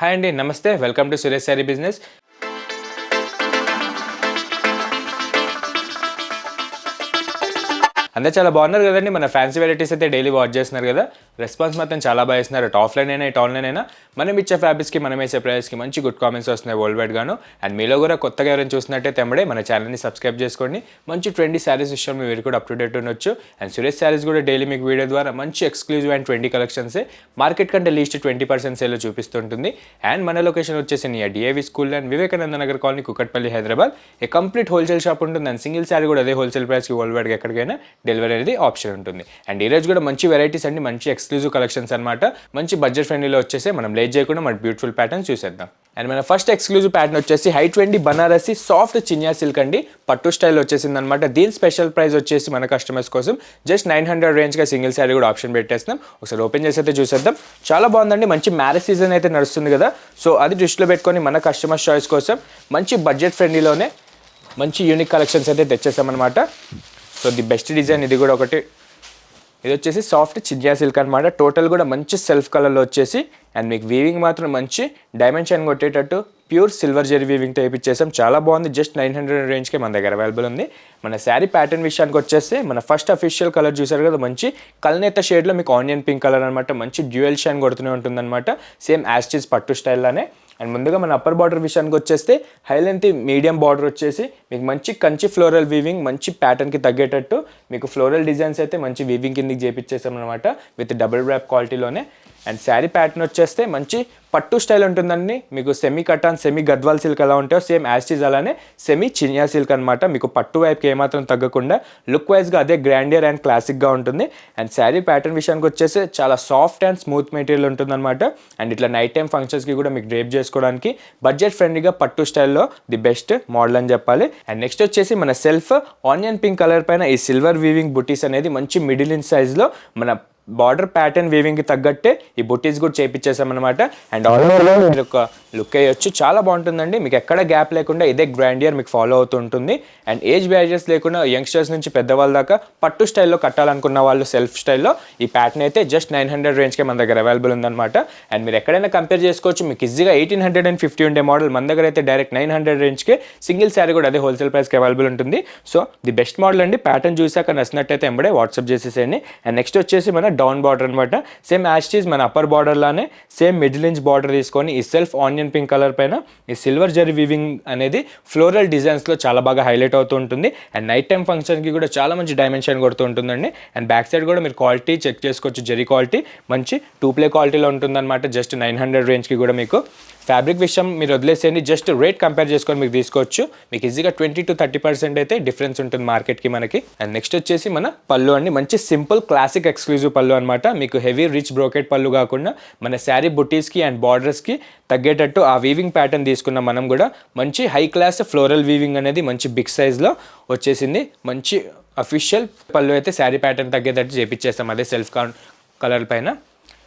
Hi అండి, నమస్తే. Welcome to Suresh sari business. అందరూ చాలా బాగున్నారు కదండి. మన ఫ్యాన్సీ వెరైటీస్ అయితే డైలీ వాచ్ చేస్తున్నారు కదా. రెస్పాన్స్ మాత్రం చాలా బాగా ఇస్తున్నారు. అటు ఆఫ్లైన్ అయినా ఇటు ఆన్లైన్ అయినా మనం ఇచ్చే ఫ్యాబ్రిక్స్కి మనం వేసే ప్రైస్కి మంచి గుడ్ కామెంట్స్ వస్తున్నాయి వరల్డ్ వైడ్ గాను. అండ్ మీలో కూడా కొత్తగా ఎవరైనా చూసినట్టయితే తెమ్మడే మన ఛానల్ని సబ్స్క్రైబ్ చేసుకోండి. మంచి 20 శారీస్ విషయం మీరు కూడా అప్ టు డేట్ ఉండొచ్చు. అండ్ సురేష్ శారీస్ కూడా డైలీ మీకు వీడియో ద్వారా మంచి ఎక్స్క్లూజివ్ అండ్ 20 కలెక్షన్సే మార్కెట్ కంటే లీస్ట్ 20% సేల్లో చూపిస్తుంటుంది. అండ్ మన లొకేషన్ వచ్చేసి near DAV school and Vivekananda Nagar colony, Kukatpally, Hyderabad. A complete wholesale shop ఉంటుంది. అండ్ సింగిల్ శారీ కూడా అదే హోల్సేల్ ప్రైస్కి వరల్డ్ వైడ్గా ఎక్కడికైనా డెలివరీ అనేది ఆప్షన్ ఉంటుంది. అండ్ ఈ రోజు కూడా మంచి వెరైటీస్ అండి, మంచి ఎక్స్క్లూజివ్ కలెక్షన్స్ అనమాట. మంచి బడ్జెట్ ఫ్రెండ్లీలో వచ్చేసి మనం లేట్ చేయకుండా మన బ్యూటిఫుల్ ప్యాటర్న్స్ చూసేద్దాం. అండ్ మన ఫస్ట్ ఎక్స్క్లూజివ్ ప్యాటర్న్ వచ్చేసి హై-20 బనారసి సాఫ్ట్ చినియా సిల్క్ అండి, పట్టు స్టైల్ వచ్చేసింది అనమాట. దీని స్పెషల్ ప్రైస్ వచ్చేసి మన కస్టమర్స్ కోసం జస్ట్ 900 రేంజ్గా సింగిల్ శారీ కూడా ఆప్షన్ పెట్టేస్తున్నాం. ఒకసారి ఓపెన్ చేసి అయితే చూసేద్దాం. చాలా బాగుందండి. మంచి మ్యారేజ్ సీజన్ అయితే నడుస్తుంది కదా, సో అది దృష్టిలో పెట్టుకొని మన కస్టమర్స్ చాయిస్ కోసం మంచి బడ్జెట్ ఫ్రెండ్లీలోనే మంచి యూనిక్ కలెక్షన్స్ అయితే తెచ్చేస్తామన్నమాట. సో ది బెస్ట్ డిజైన్ ఇది కూడా ఒకటి. ఇది వచ్చేసి సాఫ్ట్ చినియా సిల్క్ అనమాట. టోటల్ కూడా మంచి సెల్ఫ్ కలర్లో వచ్చేసి అండ్ మీకు వీవింగ్ మాత్రం మంచి డైమెన్షన్ కొట్టేటట్టు ప్యూర్ సిల్వర్ జెరీ వీవింగ్తో వేయించేసాం. చాలా బాగుంది. జస్ట్ 900 రేంజ్కే మన దగ్గర అవైలబుల్ ఉంది. మన శారీ ప్యాటర్న్ విషయానికి వచ్చేస్తే మన ఫస్ట్ అఫీషియల్ కలర్ చూసారు కదా, మంచి కల్నేత షేడ్లో మీకు ఆనియన్ పింక్ కలర్ అనమాట. మంచి డ్యూయల్ షైన్ కొడుతూనే ఉంటుందన్నమాట, సేమ్ యాస్టిస్ పట్టు స్టైల్లోనే. అండ్ ముందుగా మన అప్పర్ బార్డర్ విషయానికి వచ్చేస్తే హై లెంత్ మీడియం బార్డర్ వచ్చేసి మీకు మంచి కంచి ఫ్లోరల్ వీవింగ్, మంచి ప్యాటర్న్కి తగ్గేటట్టు మీకు ఫ్లోరల్ డిజైన్స్ అయితే మంచి వీవింగ్ కిందకి చేపించేసాం అనమాట విత్ డబుల్ ర్యాప్ క్వాలిటీలోనే. అండ్ శారీ ప్యాటర్న్ వచ్చేస్తే మంచి పట్టు స్టైల్ ఉంటుందండి. మీకు semi cotton, semi Gadwal silk ఎలా ఉంటాయో సేమ్ యాస్టీజ్ అలానే సెమీ చినియా సిల్క్ అనమాట. మీకు పట్టు వైపుకి ఏమాత్రం తగ్గకుండా లుక్ వైజ్గా అదే గ్రాండియర్ అండ్ క్లాసిక్గా ఉంటుంది. అండ్ శారీ ప్యాటర్న్ విషయానికి వచ్చేసి చాలా సాఫ్ట్ అండ్ స్మూత్ మెటీరియల్ ఉంటుందన్నమాట. అండ్ ఇట్లా నైట్ టైం ఫంక్షన్స్కి కూడా మీకు డ్రేప్ చేసుకోవడానికి బడ్జెట్ ఫ్రెండ్లీగా పట్టు స్టైల్లో ది బెస్ట్ మోడల్ అని చెప్పాలి. అండ్ నెక్స్ట్ వచ్చేసి మన సెల్ఫ్ ఆనియన్ పింక్ కలర్ పైన ఈ సిల్వర్ వీవింగ్ బుటీస్ అనేది మంచి మిడిల్ ఇన్ సైజ్లో మన బార్డర్ ప్యాటర్న్ వీవింగ్కి తగ్గట్టే ఈ బుటీస్ కూడా చేపించేసామన్నమాట. అండ్ ఆల్ ఓవర్లో మీరు ఒక లుక్ అయ్యొచ్చు. చాలా బాగుంటుందండి. మీకు ఎక్కడ గ్యాప్ లేకుండా ఇదే గ్రాండియర్ మీకు ఫాలో అవుతూ ఉంటుంది. అండ్ ఏజ్ బ్యారియర్స్ లేకుండా యంగ్స్టర్స్ నుంచి పెద్దవాళ్ళ దాకా పట్టు స్టైల్లో కట్టాలనుకున్న వాళ్ళు సెల్ఫ్ స్టైల్లో ఈ ప్యాటర్న్ అయితే జస్ట్ 900 రేంజ్కే మన దగ్గర అవైలబుల్ ఉందన్నమాట. అండ్ మీరు ఎక్కడైనా కంపేర్ చేసుకోవచ్చు. మీకు ఈజీగా 1850 ఉండే మోడల్ మన దగ్గర అయితే డైరెక్ట్ 900 రేంజ్కే సింగిల్ శారీ కూడా అదే హోల్సేల్ ప్రైస్కి అవైలబుల్ ఉంటుంది. సో ది బెస్ట్ మోడల్ అండి. ప్యాటర్న్ చూసాక నచ్చినట్టయితే ఎంబడే వాట్సాప్ చేసేసేయండి. అండ్ నెక్స్ట్ వచ్చేసి మన డౌన్ బార్డర్ అనమాట. సేమ్ యాస్టీస్ మన అప్పర్ బార్డర్ లానే సేమ్ మిడిల్ ఇంచ్ బార్డర్ తీసుకొని ఈ సెల్ఫ్ ఆనియన్ పింక్ కలర్ పైన ఈ సిల్వర్ జరీ వీవింగ్ అనేది ఫ్లోరల్ డిజైన్స్లో చాలా బాగా హైలైట్ అవుతూ ఉంటుంది. అండ్ నైట్ టైం ఫంక్షన్కి కూడా చాలా మంచి డైమెన్షన్ కొడుతూ ఉంటుందండి. అండ్ బ్యాక్ సైడ్ కూడా మీరు క్వాలిటీ చెక్ చేసుకోవచ్చు. జరీ క్వాలిటీ మంచి 2 క్వాలిటీలో ఉంటుందన్నమాట. జస్ట్ 900 రేంజ్కి కూడా మీకు ఫ్యాబ్రిక్ విషయం మీరు వదిలేసేయండి. జస్ట్ రేట్ కంపేర్ చేసుకొని మీకు తీసుకోవచ్చు. మీకు ఈజీగా 20 to 30% అయితే డిఫరెన్స్ ఉంటుంది మార్కెట్కి మనకి. అండ్ నెక్స్ట్ వచ్చేసి మన పళ్ళు అండి. మంచి సింపుల్ క్లాసిక్ ఎక్స్క్లూజివ్ పళ్ళు అనమాట. మీకు హెవీ రిచ్ బ్రోకెట్ పళ్ళు కాకుండా మన శారీ బుటీస్కి అండ్ బార్డర్స్కి తగ్గేటట్టు ఆ వీవింగ్ ప్యాటర్న్ తీసుకున్న మనం కూడా మంచి హై క్లాస్ ఫ్లోరల్ వీవింగ్ అనేది మంచి బిగ్ సైజ్లో వచ్చేసింది. మంచి అఫీషియల్ పళ్ళు అయితే శారీ ప్యాటర్న్ తగ్గేటట్టు చేపించేస్తాం అదే సెల్ఫ్ కలర్ పైన.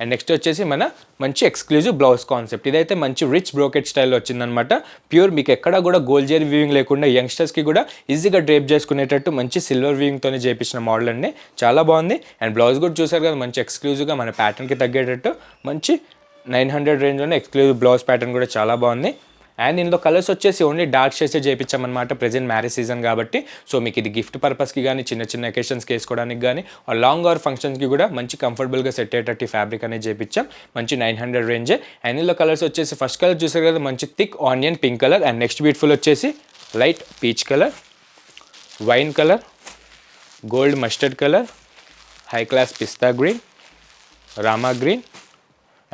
అండ్ నెక్స్ట్ వచ్చేసి మన మంచి ఎక్స్క్లూజివ్ బ్లౌజ్ కాన్సెప్ట్. ఇదైతే మంచి రిచ్ బ్రోకెట్ స్టైల్లో వచ్చిందనమాట. ప్యూర్ మీకు ఎక్కడ కూడా గోల్డ్ జరీ వీవింగ్ లేకుండా యంగ్స్టర్స్కి కూడా ఈజీగా డ్రేప్ చేసుకునేటట్టు మంచి సిల్వర్ వీవింగ్తోనే చేపించిన మోడల్ అండి. చాలా బాగుంది. అండ్ బ్లౌజ్ కూడా చూసారు కదా, మంచి ఎక్స్క్లూజివ్గా మన ప్యాటర్న్కి తగ్గేటట్టు మంచి 900 రేంజ్లోనే ఎక్స్క్లూజివ్ బ్లౌజ్ ప్యాటర్న్ కూడా చాలా బాగుంది. అండ్ ఇందులో కలర్స్ వచ్చేసి ఓన్లీ డార్క్ షేడ్సే చేయించామన్నమాట ప్రెజెంట్ మ్యారేజ్ సీజన్ కాబట్టి. సో మీకు ఇది గిఫ్ట్ పర్పస్కి కానీ చిన్న చిన్న అకేషన్స్కి వేసుకోవడానికి కానీ లాంగ్ అవర్ ఫంక్షన్స్కి కూడా మంచి కంఫర్టబుల్గా సెట్ అయ్యేటట్టు ఫ్యాబ్రిక్ అనేది చేయించాం. మంచి 900 రేంజే. అండ్ ఇందులో కలర్స్ వచ్చేసి ఫస్ట్ కలర్ చూసారు కదా, మంచి thick onion pink colour. And next beautiful వచ్చేసి light peach colour, wine colour, gold mustard colour, high class pista green, Rama green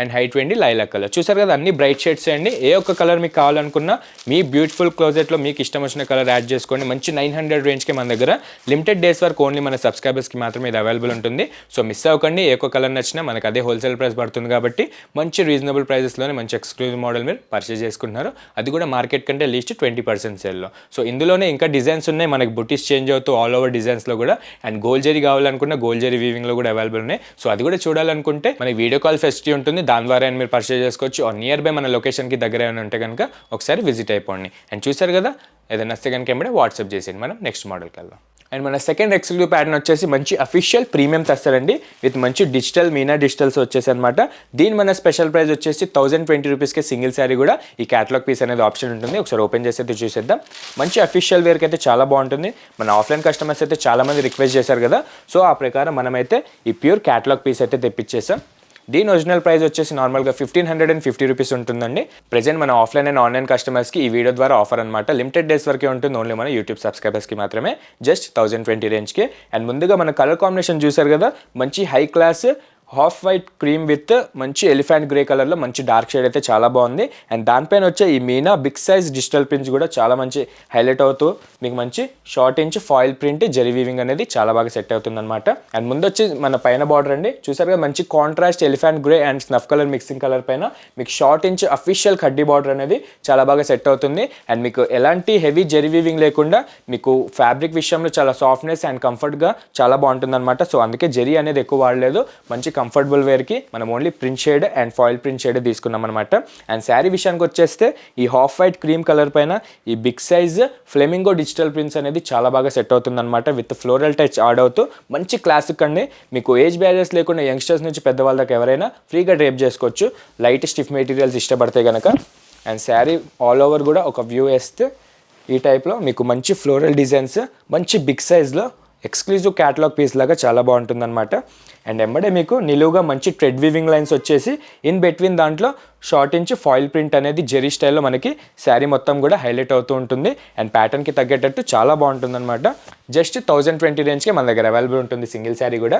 and హై-20 లైలాక్ కలర్. చూసారు కదా, అన్ని బ్రైట్ షేడ్స్ అండి. ఏ ఒక్క కలర్ మీకు కావాలనుకున్నా మీ బ్యూటిఫుల్ క్లోజెట్లో మీకు ఇష్టం వచ్చిన కలర్ యాడ్ చేసుకోండి. మంచి 900 రేంజ్కి మన దగ్గర లిమిటెడ్ డేస్ వరకు ఓన్లీ మన సబ్స్క్రైబర్స్కి మాత్రమే ఇది అవైలబుల్ ఉంటుంది. సో మిస్ అవ్వకండి. ఏ ఒక్క కలర్ నచ్చినా మనకు అదే హోల్సేల్ ప్రైస్ పడుతుంది కాబట్టి మంచి రీజనబుల్ ప్రైజెస్లోనే మంచి ఎక్స్క్లూజివ్ మోడల్ మీరు పర్చేస్ చేసుకుంటున్నారు. అది కూడా మార్కెట్ కంటే లీస్ట్ 20% సేల్లో. సో ఇందులోనే ఇంకా డిజైన్స్ ఉన్నాయి. మనకి బుటీస్ చేంజ్ అవుతూ ఆల్ ఓవర్ డిజైన్స్లో కూడా. అండ్ గోల్డ్ జరీ కావాలనుకున్న గోల్డ్ జరీ వీవింగ్లో కూడా అవైలబుల్ ఉన్నాయి. సో అది కూడా చూడాలనుకుంటే మనకి వీడియో కాల్ ఫెసిలిటీ ఉంటుంది. దాని ద్వారా మీరు పర్చేస్ చేసుకోవచ్చు. నియర్ బై మన లొకేషన్కి దగ్గర ఏమైనా ఉంటే కనుక ఒకసారి విజిట్ అయిపోండి. అండ్ చూసారు కదా, ఏదైనా వస్తే కనుక ఏమంటే వాట్సాప్ చేసేయండి. మనం నెక్స్ట్ మోడల్కి వెళ్దాం. అండ్ మన సెకండ్ ఎక్స్క్లూజివ్ ప్యాటర్న్ వచ్చేసి మంచి అఫీషియల్ ప్రీమియం తెస్తారండి విత్ మంచి డిజిటల్ మీనా డిజిటల్స్ వచ్చేసి అనమాట. దీని మన స్పెషల్ ప్రైస్ వచ్చేసి 1020 రూపీస్కి సింగిల్ శారీ కూడా ఈ క్యాటలాగ్ పీస్ అనేది ఆప్షన్ ఉంటుంది. ఒకసారి ఓపెన్ చేసి అయితే చూసేద్దాం. మంచి అఫీషియల్ వేర్కి అయితే చాలా బాగుంటుంది. మన ఆఫ్లైన్ కస్టమర్స్ అయితే చాలా మంది రిక్వెస్ట్ చేశారు కదా, సో ఆ ప్రకారం మనమైతే ఈ ప్యూర్ క్యాటలాగ్ పీస్ అయితే తెప్పించేసాం. దీని ఒరిజినల్ ప్రైస్ వచ్చేసి నార్మల్గా 1550 రూపీస్ ఉంటుందండి. ప్రెజెంట్ మన ఆఫ్లైన్ అండ్ ఆన్లైన్ కస్టమర్స్కి ఈ వీడియో ద్వారా ఆఫర్ అనమాట. లిమిటెడ్ డేస్ వరకే ఉంటుంది, ఓన్లీ మన యూట్యూబ్ సబ్స్క్రైబర్స్కి మాత్రమే, జస్ట్ 1020 రేంజ్కి. అండ్ ముందుగా మన కలర్ కాంబినేషన్ చూసారు కదా, మంచి high class half white cream with మంచి ఎలిఫెంట్ గ్రే కలర్లో మంచి డార్క్ షేడ్ అయితే చాలా బాగుంది. అండ్ దానిపైన వచ్చే ఈ మీనా బిగ్ సైజ్ డిజిటల్ ప్రింట్స్ కూడా చాలా మంచి హైలైట్ అవుతూ మీకు మంచి short inch foil print zari weaving అనేది చాలా బాగా సెట్ అవుతుంది అనమాట. అండ్ ముందు వచ్చి మన పైన బార్డర్ అండి, చూసారు కదా మంచి contrast elephant grey and snuff colour mixing colour పైన మీకు షార్ట్ ఇంచ్ అఫీషియల్ కడ్డీ బార్డర్ అనేది చాలా బాగా సెట్ అవుతుంది. అండ్ మీకు ఎలాంటి హెవీ జెరీ వీవింగ్ లేకుండా మీకు ఫ్యాబ్రిక్ విషయంలో చాలా సాఫ్ట్నెస్ అండ్ కంఫర్ట్గా చాలా బాగుంటుంది అనమాట. సో అందుకే జెరీ అనేది ఎక్కువ వాడలేదు, మంచి కంఫర్టబుల్ వేర్కి మనం only print shade and foil print shade తీసుకున్నాం అనమాట. అండ్ శారీ విషయానికి వచ్చేస్తే ఈ హాఫ్ వైట్ క్రీమ్ కలర్ పైన ఈ big size flamingo digital prints అనేది చాలా బాగా సెట్ అవుతుంది అనమాట. విత్ ఫ్లోరల్ టచ్ యాడ్ అవుతూ మంచి క్లాసిక్ అండి. మీకు ఏజ్ బ్యారియర్స్ లేకుండా యంగ్స్టర్స్ నుంచి పెద్దవాళ్ళ దాకా ఎవరైనా ఫ్రీగా డ్రేప్ చేసుకోవచ్చు, లైట్ స్టిఫ్ మెటీరియల్స్ ఇష్టపడితే కనుక. అండ్ శారీ ఆల్ ఓవర్ కూడా ఒక వ్యూ వేస్తే ఈ టైప్లో మీకు మంచి ఫ్లోరల్ డిజైన్స్ మంచి బిగ్ సైజ్లో ఎక్స్క్లూజివ్ క్యాటలాగ్ పీస్ లాగా చాలా బాగుంటుందన్నమాట. అండ్ ఎంబడే మీకు నిలువుగా మంచి థ్రెడ్ వీవింగ్ లైన్స్ వచ్చేసి ఇన్ బిట్వీన్ దాంట్లో షార్ట్ ఇంచ్ ఫాయిల్ ప్రింట్ అనేది జెరీ స్టైల్లో మనకి శారీ మొత్తం కూడా హైలైట్ అవుతూ ఉంటుంది. అండ్ ప్యాటర్న్కి తగ్గేటట్టు చాలా బాగుంటుంది అనమాట. జస్ట్ 1020 రేంజ్కి మన దగ్గర అవైలబుల్ ఉంటుంది సింగిల్ శారీ కూడా.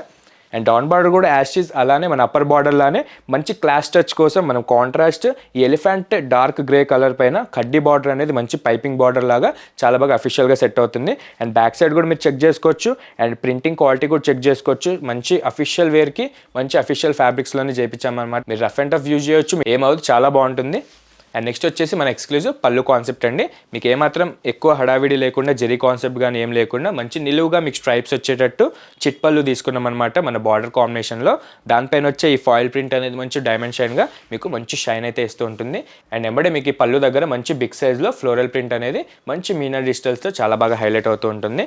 అండ్ డౌన్ బార్డర్ కూడా యాషిస్ అలానే మన అప్పర్ బార్డర్ లానే మంచి క్లాస్ టచ్ కోసం మనం కాంట్రాస్ట్ ఈ ఎలిఫెంట్ డార్క్ గ్రే కలర్ పైన కడ్డీ బార్డర్ అనేది మంచి పైపింగ్ బార్డర్ లాగా చాలా బాగా అఫీషియల్గా సెట్ అవుతుంది. అండ్ బ్యాక్ సైడ్ కూడా మీరు చెక్ చేసుకోవచ్చు అండ్ ప్రింటింగ్ క్వాలిటీ కూడా చెక్ చేసుకోవచ్చు. మంచి అఫీషియల్ వేర్కి మంచి అఫీషియల్ ఫ్యాబ్రిక్స్లోనే చేయించామన్నమాట. మీరు రఫ్ అండ్ టఫ్ యూజ్ చేయొచ్చు, ఏమవుతుంది చాలా బాగుంటుంది. అండ్ నెక్స్ట్ వచ్చేసి మన ఎక్స్క్లూజివ్ పళ్ళు కాన్సెప్ట్ అండి. మీకు ఏమాత్రం ఎక్కువ హడావిడి లేకుండా జెరీ కాన్సెప్ట్ కానీ ఏం లేకుండా మంచి నిలువుగా మీకు స్ట్రైప్స్ వచ్చేటట్టు చిట్ పళ్ళు తీసుకున్నాం అనమాట మన బార్డర్ కాంబినేషన్లో. దానిపైన వచ్చే ఈ ఫాయిల్ ప్రింట్ అనేది మంచి డైమండ్ షైన్గా మీకు మంచి షైన్ అయితే ఇస్తూ ఉంటుంది. అండ్ ఎంబడే మీకు ఈ పళ్ళు దగ్గర మంచి బిగ్ సైజ్లో ఫ్లోరల్ ప్రింట్ అనేది మంచి మీనా డిజిటల్స్తో చాలా బాగా హైలైట్ అవుతూ ఉంటుంది.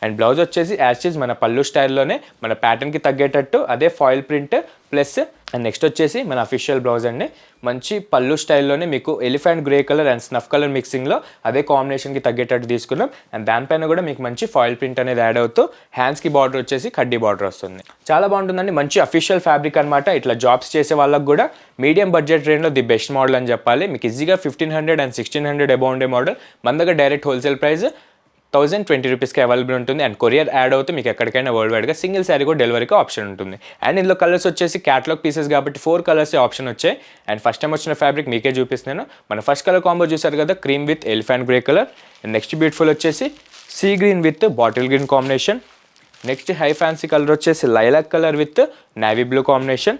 అండ్ బ్లౌజ్ వచ్చేసి యాస్టీస్ మన పళ్ళు స్టైల్లోనే మన ప్యాటర్న్కి తగ్గేటట్టు అదే foil print plus. And next వచ్చేసి మన అఫీషియల్ బ్లౌజ్ అండి, మంచి పళ్ళు స్టైల్లోనే మీకు elephant grey colour and snuff colour మిక్సింగ్లో అదే కాంబినేషన్కి తగ్గేటట్టు తీసుకున్నాం. అండ్ దానిపైన కూడా మీకు మంచి ఫాయిల్ ప్రింట్ అనేది యాడ్ అవుతూ హ్యాండ్స్కి బార్డర్ వచ్చేసి కడ్డీ బార్డర్ వస్తుంది. చాలా బాగుంటుందండి, మంచి అఫీషియల్ ఫ్యాబ్రిక్ అనమాట. ఇట్లా జాబ్స్ చేసే వాళ్ళకి కూడా మీడియం బడ్జెట్ రేంజ్లో ది బెస్ట్ మోడల్ అని చెప్పాలి. మీకు ఈజీగా 1500 అండ్ 1600 అబౌవ్ ఉండే మోడల్ మన దగ్గర డైరెక్ట్ హోల్సేల్ ప్రైస్ 1020 రూపీస్కి అవైలబుల్ ఉంటుంది. అండ్ కొరియర్ యాడ్ అవుతే మీకు ఎక్కడికైనా వరల్డ్ వైడ్గా సింగిల్ శారీ కూడా డెలివరీకి ఆప్షన్ ఉంటుంది. అండ్ ఇందులో కలర్స్ వచ్చేసి క్యాటలాగ్ పీసెస్ కాబట్టి 4 కలర్స్ ఆప్షన్ వచ్చాయి. అండ్ ఫస్ట్ టైం వచ్చిన ఫ్యాబ్రిక్ మీకే చూపిస్తున్నాను. మన ఫస్ట్ కలర్ కాంబో చూసారు కదా, cream with elephant grey colour. And next beautiful వచ్చేసి sea green with bottle green combination. Next high fancy colour వచ్చేసి lilac colour with navy blue combination.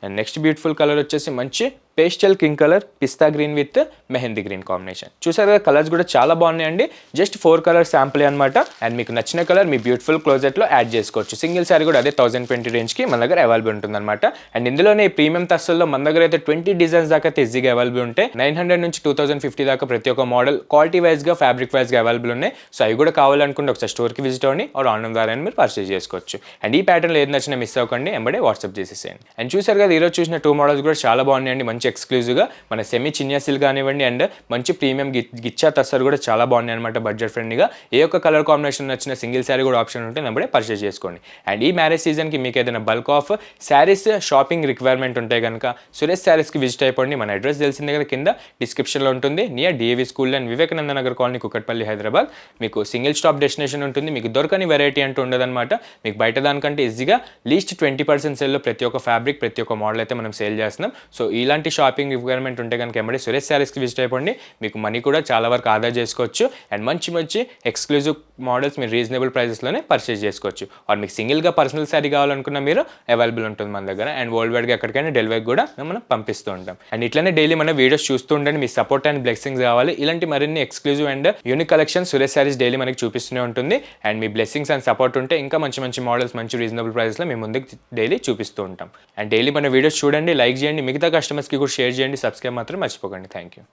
And next beautiful colour వచ్చేసి మంచి pastel king colour pista green with mehndi green combination. చూసారు కదా colours కూడా చాలా బాగున్నాయండి. Just 4 colour sample అనమాట. And మీకు నచ్చిన కలర్ మీ బ్యూటిఫుల్ క్లోజెట్లో యాడ్ చేసుకోవచ్చు. సింగిల్ శారీ కూడా అదే 1020 రేంజ్కి మన దగ్గర అవైలబుల్ ఉంటుంది అనమాట. అండ్ ఇందులోనే ఈ ప్రీమియం తస్సల్లో మన దగ్గర అయితే 20 డిజైన్స్ దాకా అయితే ఈజీగా అవైలబుల్ ఉంటాయి. 900 నుంచి 2050 దాకా ప్రతి ఒక్క మోడల్ క్వాలిటీ వైజ్గా ఫ్యాబ్రిక్ వైజ్గా అవైలబుల్ ఉన్నాయి. సో అవి కూడా కావాలనుకుంటే ఒకసారి స్టోర్కి విజిట్ అవ్వండి ఆర్ ఆన్లైన్ ద్వారా మీరు పర్చేజ్ చేసుకోవచ్చు. అండ్ ఈ ప్యాటర్న్లో ఏది నచ్చినా మిస్ అవ్వకండి, ఎంబడే వాట్సాప్ చేసేసేయండి. అండ్ చూసారు కదా ఈరోజు చూసిన 2 మోడల్స్ కూడా చాలా బాగున్నాయండి. మంచి ఎక్స్క్లూజివ్గా మన సెమీ చినియా సిల్క్ కానివ్వండి అండ్ మంచి ప్రీమియం గిచ్చా తస్సర్ కూడా చాలా బాగున్నాయి అనమాట. బడ్జెట్ ఫ్రెండ్లీగా ఏ ఒక్క కలర్ కాంబినేషన్ నచ్చిన సింగిల్ శారీ కూడా ఆప్షన్ ఉంటే నమ్మడే పర్చేజ్ చేసుకోండి. అండ్ ఈ మ్యారేజ్ సీజన్కి మీకు ఏదైనా bulk of saris shopping requirement ఉంటే కనుక సురేష్ శారీస్కి విజిట్ అయిపోండి. మన అడ్రస్ తెలిసిందే కదా, కింద డిస్క్రిప్షన్లో ఉంటుంది. Near DAV school and Vivekananda Nagar colony, Kukatpally, Hyderabad. మీకు సింగిల్ స్టాప్ డెస్టినేషన్ ఉంటుంది. మీకు దొరకని వెరైటీ అంటూ ఉండదన్నమాట. మీకు బయట దానికంటే ఈజీగా లీస్ట్ 20% సేల్లో ప్రతి ఒక్క ఫ్యాబ్రిక్ ప్రతి ఒక్క మోడల్ అయితే మనం సేల్ చేస్తున్నాం. సో ఇలాంటి షాపింగ్ రిక్వైర్మెంట్ ఉంటే కనుక ఎంబడే సురేష్ శారీస్కి విజిట్ అయిపోండి. మీకు మనీ కూడా చాలా వరకు ఆదా చేసుకోవచ్చు. అండ్ మంచి మంచి ఎక్స్క్లూజివ్ మోడల్స్ మీరు రీజనబుల్ ప్రైజెస్లోనే పర్చేజ్ చేసుకోవచ్చు. ఆర్ మీకు సింగిల్గా పర్సనల్ శారీ కావాలనుకున్న మీరు అవైలబుల్ ఉంటుంది మన దగ్గర. అండ్ వరల్డ్ వైడ్గా ఎక్కడికైనా డెలివరీ కూడా మనం పంపిస్తూ ఉంటాం. అండ్ ఇట్లనే డైలీ మన వీడియోస్ చూస్తూ ఉండండి. మీ సపోర్ట్ అండ్ బ్లెస్సింగ్స్ కావాలి. ఇలాంటి మరిన్ని exclusive and unique collection Suresh saris daily మనకి చూపిస్తూనే ఉంటుంది. And me blessings and support ఉంటే ఇంకా మంచి మంచి మోడల్స్ మంచి రీజనబుల్ ప్రైస్లో మేము ముందుకు డైలీ చూపిస్తూ ఉంటాం. అండ్ డైలీ మన వీడియోస్ చూడండి, లైక్ చేయండి, మిగతా కస్టమర్స్కి కూడా షేర్ చేయండి, సబ్స్క్రైబ్ మాత్రం మర్చిపోకండి. Thank you.